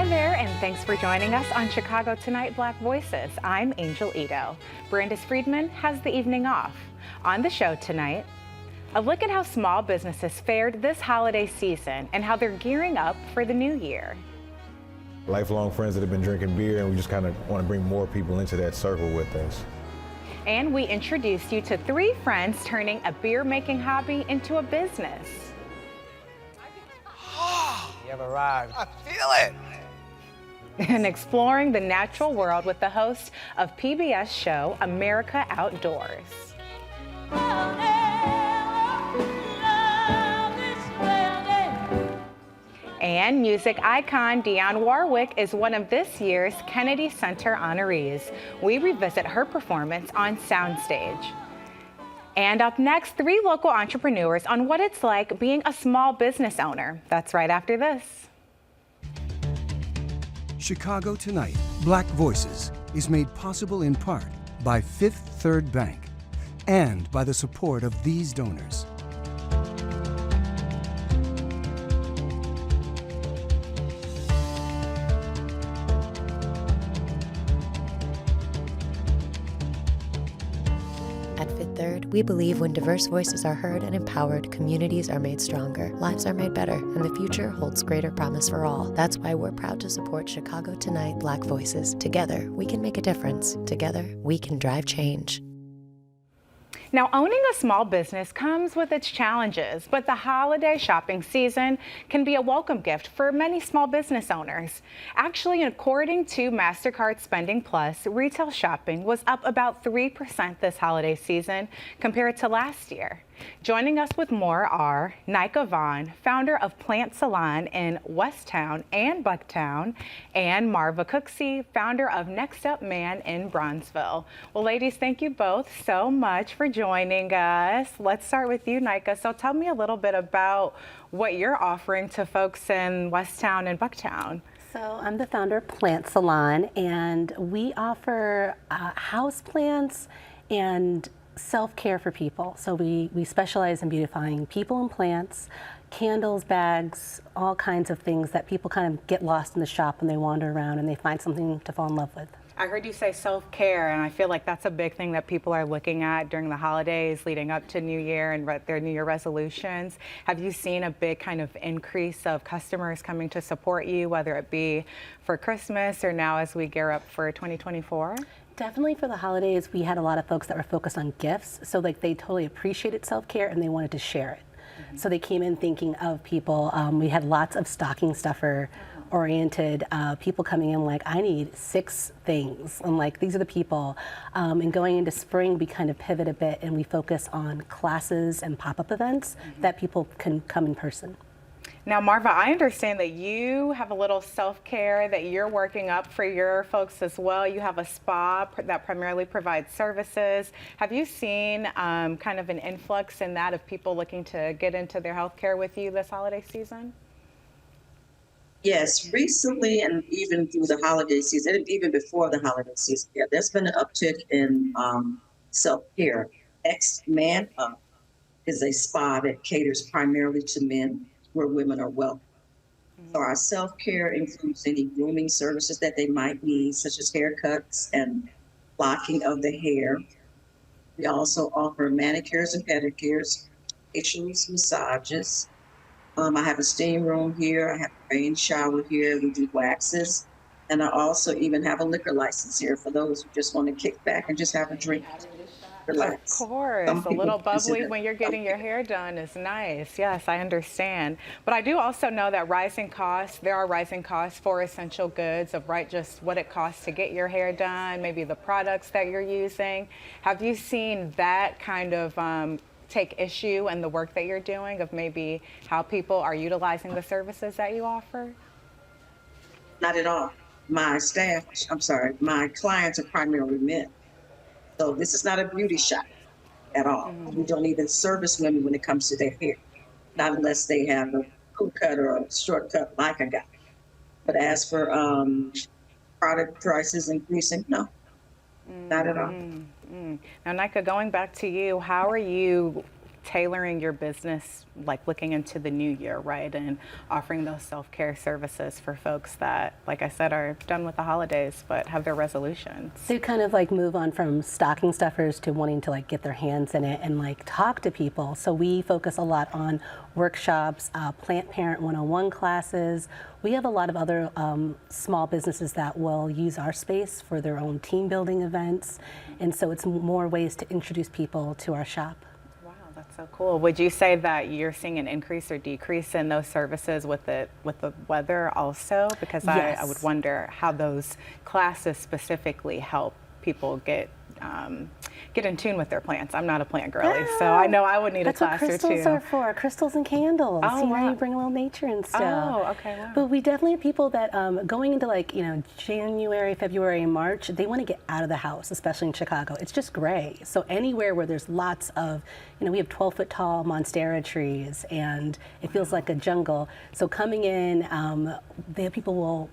there, and thanks for joining us on Chicago Tonight Black Voices. I'm Angel Ito. Brandis Friedman has the evening off. On the show tonight, a look at how small businesses fared this holiday season and how they're gearing up for the new year. Lifelong friends that have been drinking beer, and we just kind of want to bring more people into that circle with us. And we introduced you to 3 friends turning a beer-making hobby into a business. You have arrived. I feel it. And exploring the natural world with the host of PBS show America Outdoors. And music icon Dionne Warwick is one of this year's Kennedy Center honorees. We revisit her performance on Soundstage. And up next, 3 local entrepreneurs on what it's like being a small business owner. That's right after this. Chicago Tonight, Black Voices is made possible in part by Fifth Third Bank and by the support of these donors. At Fifth Third, we believe when diverse voices are heard and empowered, communities are made stronger, lives are made better, and the future holds greater promise for all. That's why we're proud to support Chicago Tonight Black Voices. Together, we can make a difference. Together, we can drive change. Now, owning a small business comes with its challenges, but the holiday shopping season can be a welcome gift for many small business owners. Actually, according to MasterCard Spending Plus, retail shopping was up about 3% this holiday season compared to last year. Joining us with more are Nika Vaughn, founder of Plant Salon in Westtown and Bucktown, and Marva Cooksey, founder of Next Up Man in Bronzeville. Well, ladies, thank you both so much for joining us. Let's start with you, Nika. So tell me a little bit about what you're offering to folks in Westtown and Bucktown. So I'm the founder of Plant Salon, and we offer house plants and self-care for people. So we specialize in beautifying people and plants, candles, bags, all kinds of things that people kind of get lost in the shop when they wander around and they find something to fall in love with. I heard you say self-care, and I feel like that's a big thing that people are looking at during the holidays leading up to New Year and their New Year resolutions. Have you seen a big kind of increase of customers coming to support you, whether it be for Christmas or now as we gear up for 2024? Definitely for the holidays, we had a lot of folks that were focused on gifts. So like they totally appreciated self-care and they wanted to share it. So they came in thinking of people. We had lots of stocking stuffer oriented people coming in like, I need 6 things. I'm like, these are the people. And going into spring, we kind of pivot a bit and we focus on classes and pop-up events that people can come in person. Now, Marva, I understand that you have a little self-care that you're working up for your folks as well. You have a spa that primarily provides services. Have you seen kind of an influx in that of people looking to get into their health care with you this holiday season? Yes, recently and even through the holiday season, and even before the holiday season, yeah, there's been an uptick in self-care. Man Up is a spa that caters primarily to men, where women are welcome. So our self-care includes any grooming services that they might need, such as haircuts and locking of the hair. We also offer manicures and pedicures, facials, massages. I have a steam room here. I have a rain shower here. We do waxes. And I also even have a liquor license here for those who just want to kick back and just have a drink. Relax. Of course, a little bubbly when you're getting your hair done is nice. Yes, I understand. But I do also know that there are rising costs for essential goods of just what it costs to get your hair done, maybe the products that you're using. Have you seen that kind of take issue in the work that you're doing of maybe how people are utilizing the services that you offer? Not at all. My clients are primarily men. So this is not a beauty shop at all. We don't even service women when it comes to their hair, not unless they have a cool cut or a short cut like I got. But as for product prices increasing, no, not at all. Now, Nika, going back to you, how are you tailoring your business, like looking into the new year, right? And offering those self-care services for folks that, like I said, are done with the holidays but have their resolutions. To kind of like move on from stocking stuffers to wanting to like get their hands in it and like talk to people. So we focus a lot on workshops, Plant Parent 101 classes. We have a lot of other small businesses that will use our space for their own team building events. And so it's more ways to introduce people to our shop. Wow, that's so cool. Would you say that you're seeing an increase or decrease in those services with the weather also? Because Yes. I would wonder how those classes specifically help people get in tune with their plants. I'm not a plant girly, so I know I would need That's a class what or crystals two. are for, crystals and candles. Oh, You know, wow. you bring a little nature and stuff. Oh, okay, wow. But we definitely have people that going into like, you know, January, February, and March, they want to get out of the house, especially in Chicago. It's just gray. So anywhere where there's lots of, you know, we have 12-foot tall monstera trees and it feels like a jungle. So coming in, the people will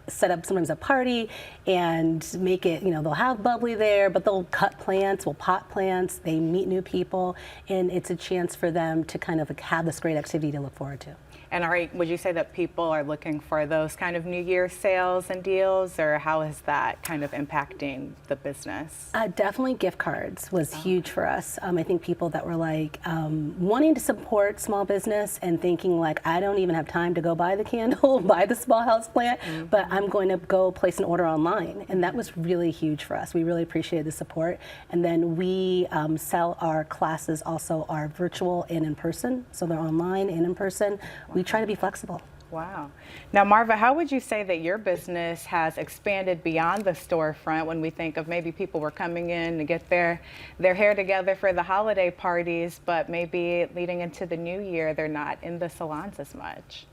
set up sometimes a party and make it, you know, they'll have bubbly there, but they'll cut plants, we'll pot plants, they meet new people, and it's a chance for them to kind of have this great activity to look forward to. And would you say that people are looking for those kind of New Year's sales and deals, or how is that kind of impacting the business? Definitely gift cards was huge for us. I think people that were like wanting to support small business and thinking like, I don't even have time to go buy the candle, buy the small house plant, but I'm going to go place an order online. And that was really huge for us. We really appreciated the support. And then we sell our classes also are virtual and in person. So they're online and in person. We try to be flexible. Wow. Now, Marva, how would you say that your business has expanded beyond the storefront when we think of maybe people were coming in to get their hair together for the holiday parties, but maybe leading into the new year, they're not in the salons as much?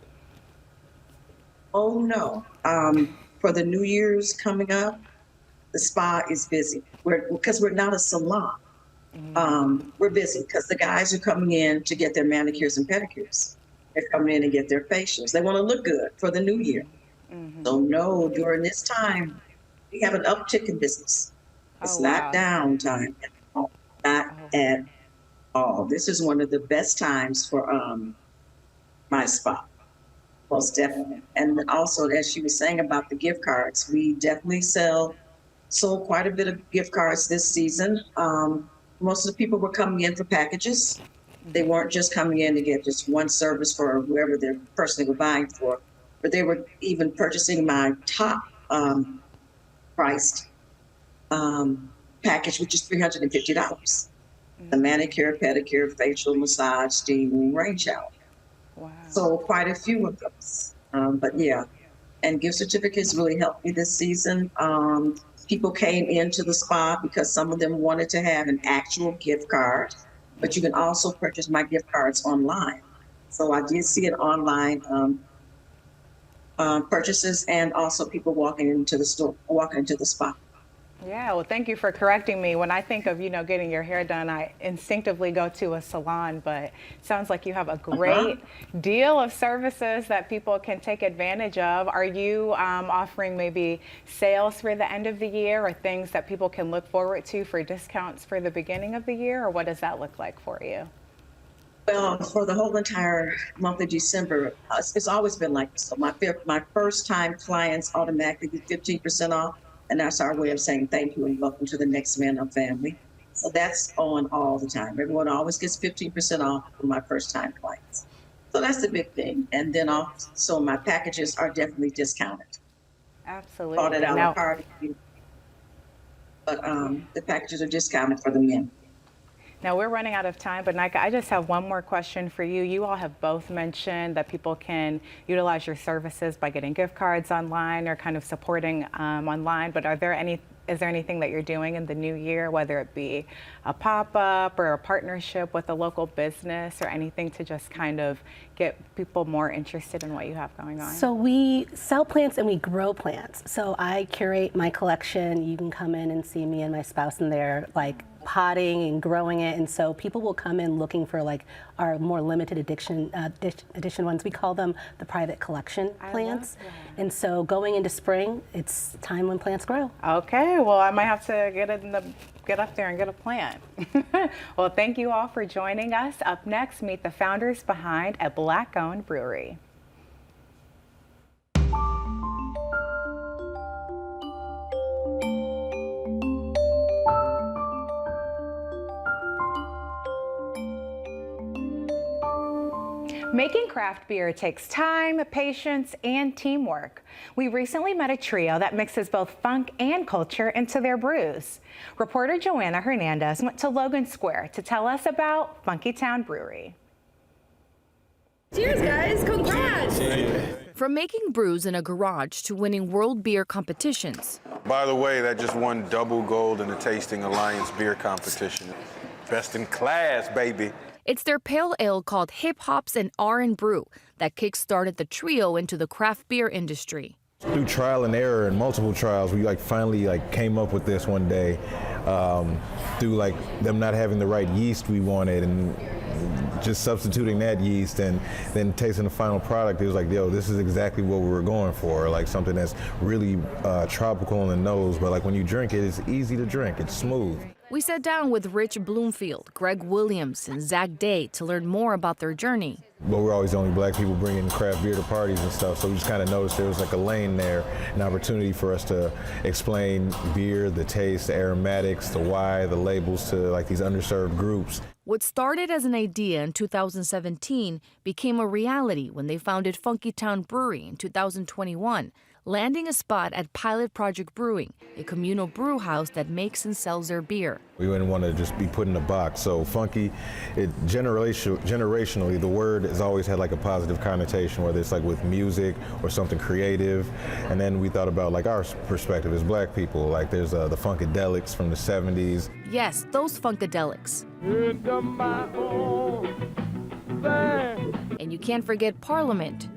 Oh, no. For the New Year's coming up, the spa is busy. Because we're not a salon. We're busy because the guys are coming in to get their manicures and pedicures. They're coming in and get their facials. They want to look good for the new year. So no, during this time, we have an uptick in business. It's not down time at all. Not at all. This is one of the best times for my spa, most definitely. And also, as she was saying about the gift cards, we definitely sold quite a bit of gift cards this season. Most of the people were coming in for packages. They weren't just coming in to get just one service for whoever they're personally were buying for, but they were even purchasing my top priced package, which is $350. The manicure, pedicure, facial, massage, steam, rain shower. Wow. So quite a few of those. But yeah, and gift certificates really helped me this season. People came into the spa because some of them wanted to have an actual gift card. But you can also purchase my gift cards online. So I did see it online purchases and also people walking into the store, walking into the spa. Yeah, well, thank you for correcting me. When I think of, getting your hair done, I instinctively go to a salon, but it sounds like you have a great deal of services that people can take advantage of. Are you offering maybe sales for the end of the year or things that people can look forward to for discounts for the beginning of the year, or what does that look like for you? Well, for the whole entire month of December, it's always been like this. So my first time clients automatically get 15% off. And that's our way of saying thank you and welcome to the Next Man Up family. So that's on all the time. Everyone always gets 15% off for my first time clients. So that's the big thing. And then also my packages are definitely discounted. Absolutely. Bought it out of card. But the packages are discounted for the men. Now we're running out of time, but Nika, I just have one more question for you. You all have both mentioned that people can utilize your services by getting gift cards online or kind of supporting online, but is there anything that you're doing in the new year, whether it be a pop-up or a partnership with a local business or anything to just kind of get people more interested in what you have going on? So we sell plants and we grow plants. So I curate my collection. You can come in and see me and my spouse in there, like potting and growing it. And so people will come in looking for like our more limited edition ones. We call them the private collection plants. And so going into spring, it's time when plants grow. Okay, well, I might have to get in the get up there and get a plant. Well, thank you all for joining us. Up next, meet the founders behind a Black-owned brewery. Making craft beer takes time, patience, and teamwork. We recently met a trio that mixes both funk and culture into their brews. Reporter Joanna Hernandez went to Logan Square to tell us about Funky Town Brewery. Cheers, guys! Congrats! From making brews in a garage to winning world beer competitions. By the way, that just won double gold in the Tasting Alliance beer competition. Best in class, baby. It's their pale ale called Hip Hops and R&Brew that kick-started the trio into the craft beer industry. Through trial and error and multiple trials, we finally came up with this one day through them not having the right yeast we wanted and just substituting that yeast and then tasting the final product. It was like, yo, this is exactly what we were going for, something that's really tropical in the nose, but when you drink it, it's easy to drink, it's smooth. We sat down with Rich Bloomfield, Greg Williams, and Zach Day to learn more about their journey. But we're always the only black people bringing craft beer to parties and stuff, so we just kind of noticed there was a lane there, an opportunity for us to explain beer, the taste, the aromatics, the why, the labels to these underserved groups. What started as an idea in 2017 became a reality when they founded Funky Town Brewery in 2021, landing a spot at Pilot Project Brewing, a communal brew house that makes and sells their beer. We wouldn't want to just be put in a box. So funky, generationally, the word has always had a positive connotation, whether it's with music or something creative. And then we thought about our perspective as black people. There's the Funkadelics from the 70s. Yes, those Funkadelics. And you can't forget Parliament.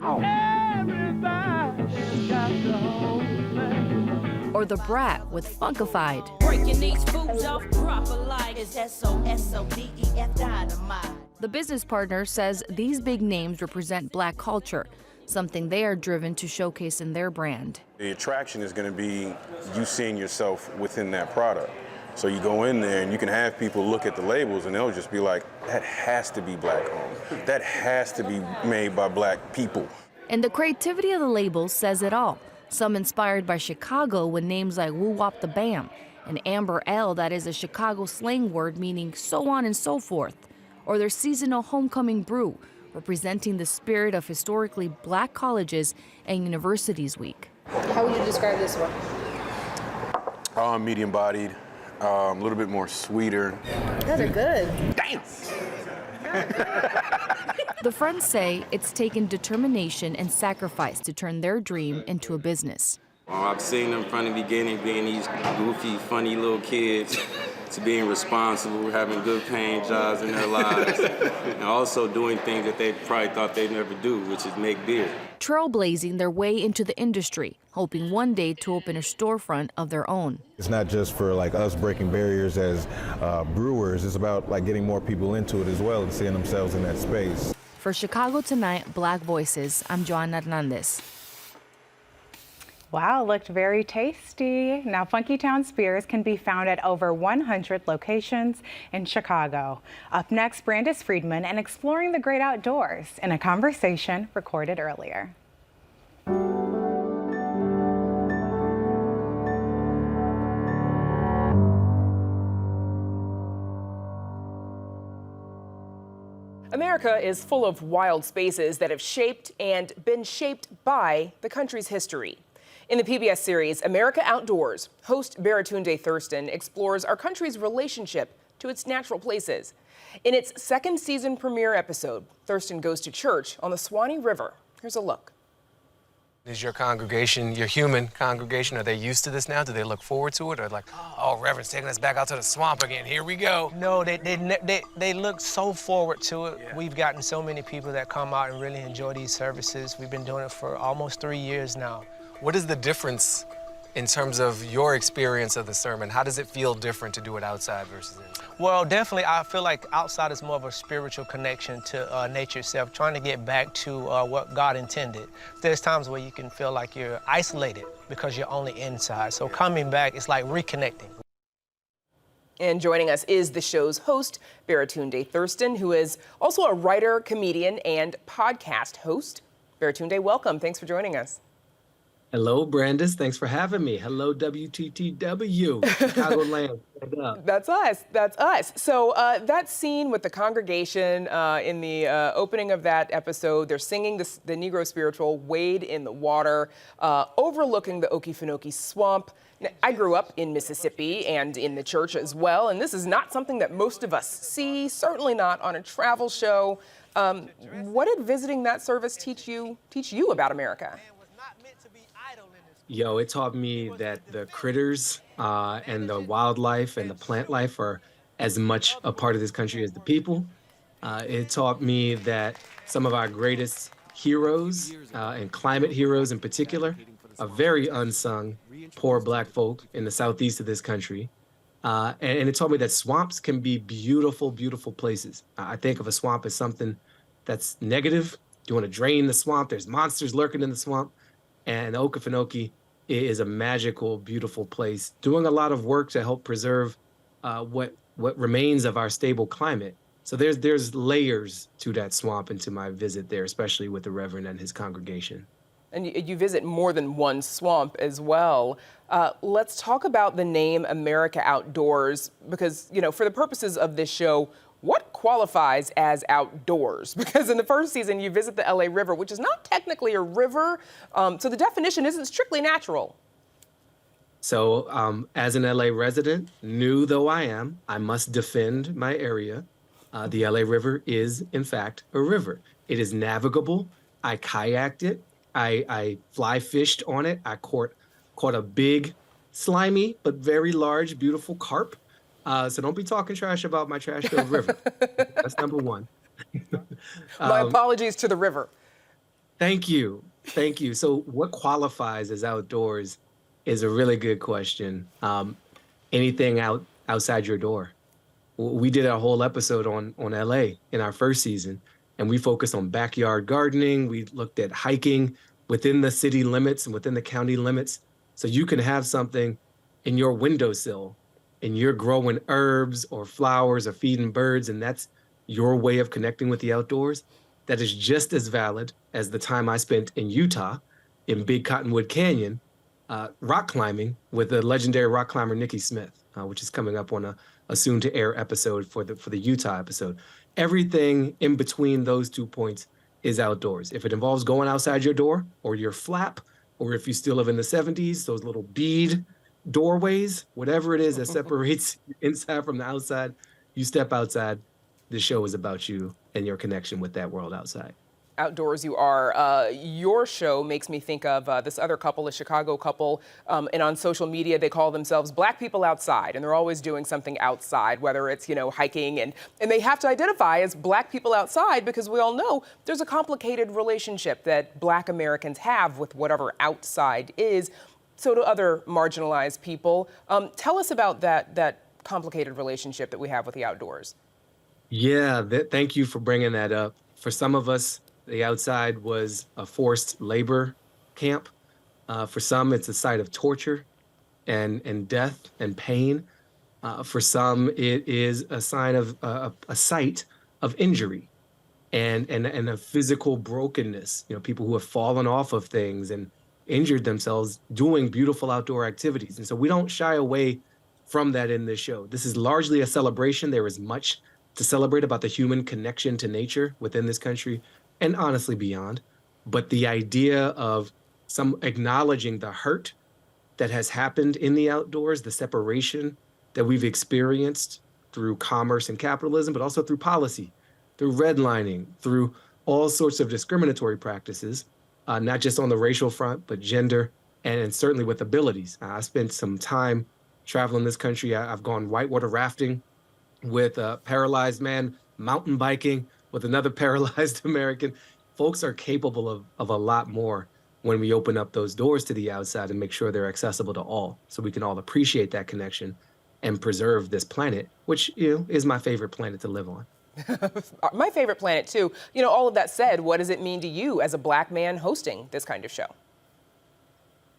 Or the Brat with Funkified. Breaking these fools off proper like it's SOSODEF dynamite. The business partner says these big names represent black culture, something they are driven to showcase in their brand. The attraction is going to be you seeing yourself within that product. So you go in there and you can have people look at the labels and they'll just be like, that has to be black owned. That has to be made by black people. And the creativity of the labels says it all. Some inspired by Chicago with names like Woo Wop the Bam, and Amber Ale that is a Chicago slang word meaning so on and so forth, or their seasonal homecoming brew, representing the spirit of historically black colleges and universities week. How would you describe this one? Medium bodied, a little bit more sweeter. Those are good. Damn! The friends say it's taken determination and sacrifice to turn their dream into a business. I've seen them from the beginning being these goofy, funny little kids to being responsible, having good paying jobs in their lives, and also doing things that they probably thought they'd never do, which is make beer. Trailblazing their way into the industry, hoping one day to open a storefront of their own. It's not just for us breaking barriers as brewers, it's about getting more people into it as well and seeing themselves in that space. For Chicago Tonight, Black Voices, I'm Joanna Hernandez. Wow, looked very tasty. Now, Funky Town's beers can be found at over 100 locations in Chicago. Up next, Brandis Friedman and exploring the great outdoors in a conversation recorded earlier. America is full of wild spaces that have shaped and been shaped by the country's history. In the PBS series, America Outdoors, host Baratunde Thurston explores our country's relationship to its natural places. In its second season premiere episode, Thurston goes to church on the Swanee River. Here's a look. Is your congregation, your human congregation, are they used to this now? Do they look forward to it? Or oh, Reverend's taking us back out to the swamp again. Here we go. No, they look so forward to it. Yeah. We've gotten so many people that come out and really enjoy these services. We've been doing it for almost 3 years now. What is the difference in terms of your experience of the sermon? How does it feel different to do it outside versus inside? Well, definitely, I feel like outside is more of a spiritual connection to nature itself, trying to get back to what God intended. There's times where you can feel like you're isolated because you're only inside. So coming back, it's like reconnecting. And joining us is the show's host, Baratunde Thurston, who is also a writer, comedian, and podcast host. Baratunde, welcome. Thanks for joining us. Hello, Brandis. Thanks for having me. Hello, WTTW, Chicagoland. That's us. That's us. So that scene with the congregation in the opening of that episode, they're singing the Negro spiritual, Wade in the Water, overlooking the Okefenokee Swamp. Now, I grew up in Mississippi and in the church as well, and this is not something that most of us see, certainly not on a travel show. What did visiting that service teach you about America? Yo, it taught me that the critters and the wildlife and the plant life are as much a part of this country as the people. It taught me that some of our greatest heroes and climate heroes in particular are very unsung, poor Black folk in the southeast of this country. And it taught me that swamps can be beautiful, beautiful places. I think of a swamp as something that's negative. You want to drain the swamp. There's monsters lurking in the swamp. And Okefenokee is a magical, beautiful place, doing a lot of work to help preserve what remains of our stable climate. So there's layers to that swamp and to my visit there, especially with the Reverend and his congregation. And you visit more than one swamp as well. Let's talk about the name America Outdoors, because, for the purposes of this show, what qualifies as outdoors? Because in the first season, you visit the LA River, which is not technically a river, so the definition isn't strictly natural. So as an LA resident, new though I am, I must defend my area. The LA River is, in fact, a river. It is navigable. I kayaked it. I fly fished on it. I caught a big, slimy, but very large, beautiful carp. So don't be talking trash about my trash-filled river. That's number one. My apologies to the river. Thank you. Thank you. So what qualifies as outdoors is a really good question. Anything outside your door. We did a whole episode on LA in our first season, and we focused on backyard gardening. We looked at hiking within the city limits and within the county limits. So you can have something in your windowsill and you're growing herbs or flowers or feeding birds, and that's your way of connecting with the outdoors. That is just as valid as the time I spent in Utah in Big Cottonwood Canyon, rock climbing with the legendary rock climber Nikki Smith, which is coming up on a soon-to-air episode for the Utah episode. Everything in between those 2 points is outdoors. If it involves going outside your door or your flap, or if you still live in the 70s, those little bead doorways, whatever it is that separates inside from the outside, you step outside. The show is about you and your connection with that world outside. Outdoors you are. Your show makes me think of this other couple, a Chicago couple, and on social media they call themselves Black People Outside, and they're always doing something outside, whether it's, hiking, and they have to identify as Black people outside because we all know there's a complicated relationship that Black Americans have with whatever outside is. So do other marginalized people. Tell us about that complicated relationship that we have with the outdoors. Yeah, thank you for bringing that up. For some of us, the outside was a forced labor camp. For some, it's a site of torture and death and pain. For some, it is a sign of a site of injury and a physical brokenness. People who have fallen off of things and injured themselves doing beautiful outdoor activities. And so we don't shy away from that in this show. This is largely a celebration. There is much to celebrate about the human connection to nature within this country and honestly beyond. But the idea of some acknowledging the hurt that has happened in the outdoors, the separation that we've experienced through commerce and capitalism, but also through policy, through redlining, through all sorts of discriminatory practices, not just on the racial front, but gender, and certainly with abilities. I spent some time traveling this country. I've gone whitewater rafting with a paralyzed man, mountain biking with another paralyzed American. Folks are capable of a lot more when we open up those doors to the outside and make sure they're accessible to all, so we can all appreciate that connection and preserve this planet, which is my favorite planet to live on. My favorite planet, too. All of that said, what does it mean to you as a Black man hosting this kind of show?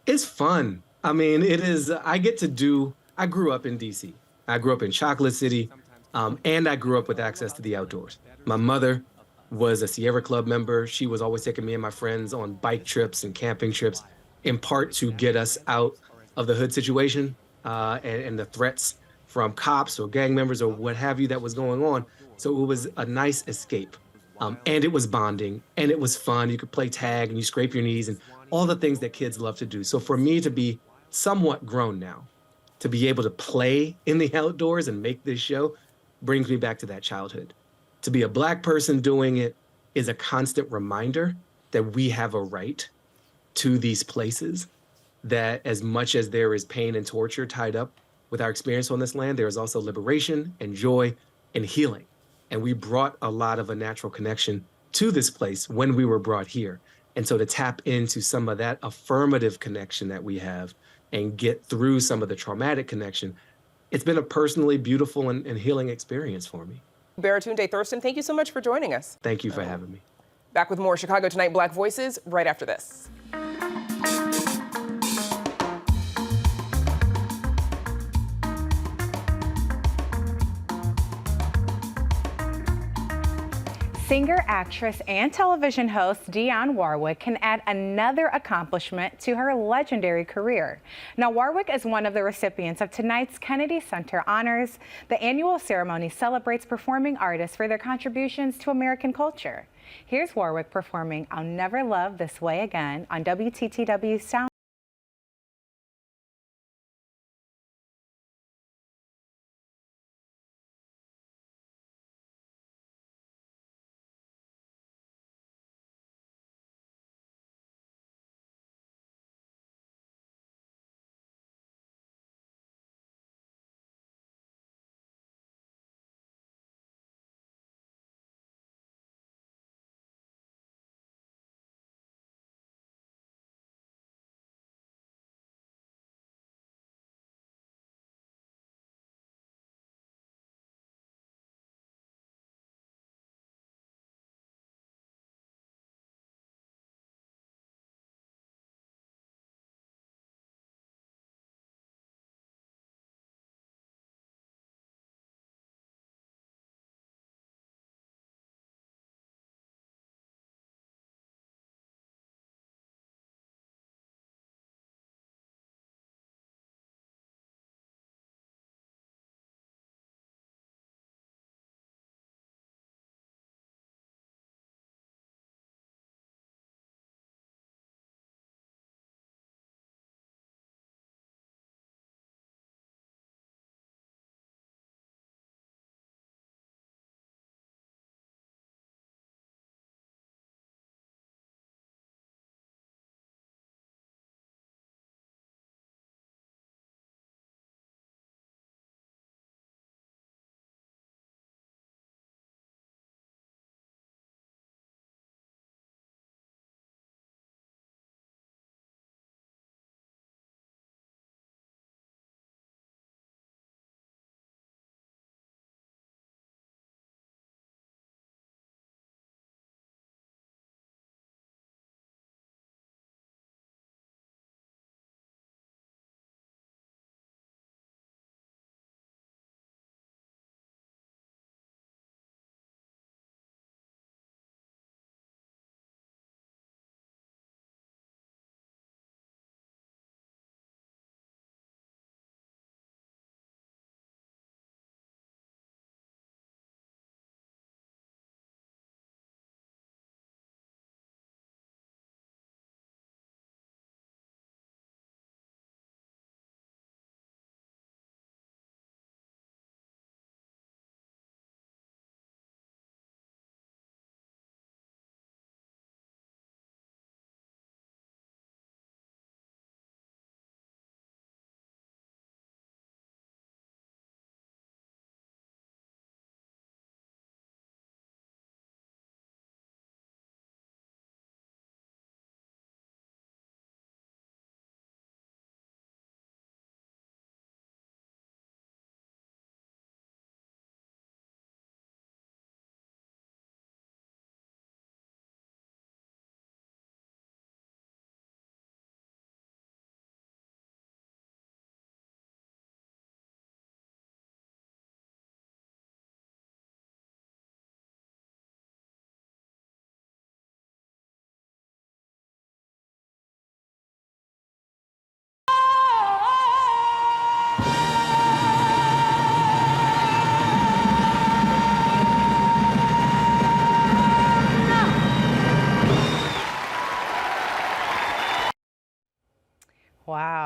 It's fun. I mean, it is. I grew up in D.C., I grew up in Chocolate City, and I grew up with access to the outdoors. My mother was a Sierra Club member. She was always taking me and my friends on bike trips and camping trips, in part to get us out of the hood situation and the threats from cops or gang members or what have you that was going on. So it was a nice escape. And it was bonding and it was fun. You could play tag and you scrape your knees and all the things that kids love to do. So for me to be somewhat grown now, to be able to play in the outdoors and make this show brings me back to that childhood. To be a Black person doing it is a constant reminder that we have a right to these places, that as much as there is pain and torture tied up with our experience on this land, there is also liberation and joy and healing. And we brought a lot of a natural connection to this place when we were brought here. And so to tap into some of that affirmative connection that we have and get through some of the traumatic connection, it's been a personally beautiful and healing experience for me. Baratunde Thurston, thank you so much for joining us. Thank you for having me. Back with more Chicago Tonight Black Voices right after this. Singer, actress, and television host Dionne Warwick can add another accomplishment to her legendary career. Now, Warwick is one of the recipients of tonight's Kennedy Center Honors. The annual ceremony celebrates performing artists for their contributions to American culture. Here's Warwick performing I'll Never Love This Way Again on WTTW Sound.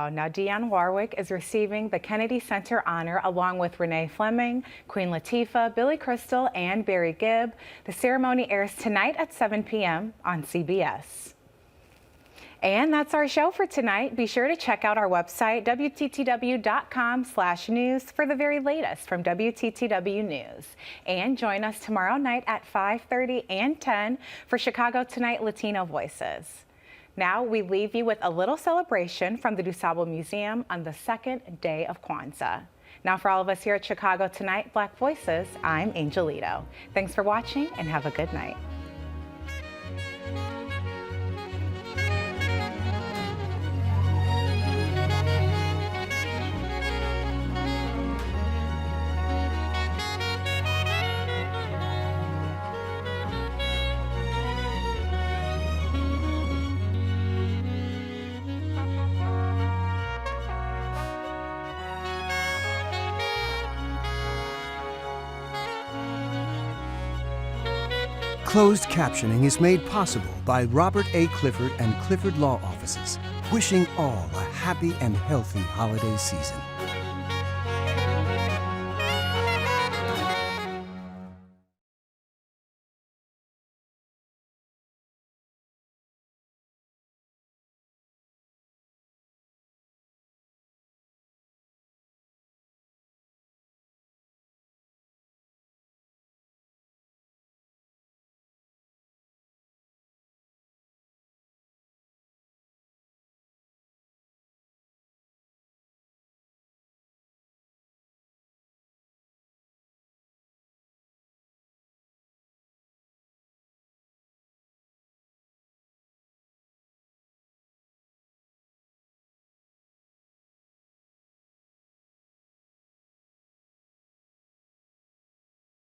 Oh, now Dionne Warwick is receiving the Kennedy Center honor along with Renee Fleming, Queen Latifah, Billy Crystal, and Barry Gibb. The ceremony airs tonight at 7 p.m. on CBS. And that's our show for tonight. Be sure to check out our website, WTTW.com/news, for the very latest from WTTW News. And join us tomorrow night at 5:30 and 10 for Chicago Tonight Latino Voices. Now we leave you with a little celebration from the DuSable Museum on the second day of Kwanzaa. Now for all of us here at Chicago Tonight Black Voices, I'm Angelito. Thanks for watching and have a good night. Closed captioning is made possible by Robert A. Clifford and Clifford Law Offices, wishing all a happy and healthy holiday season.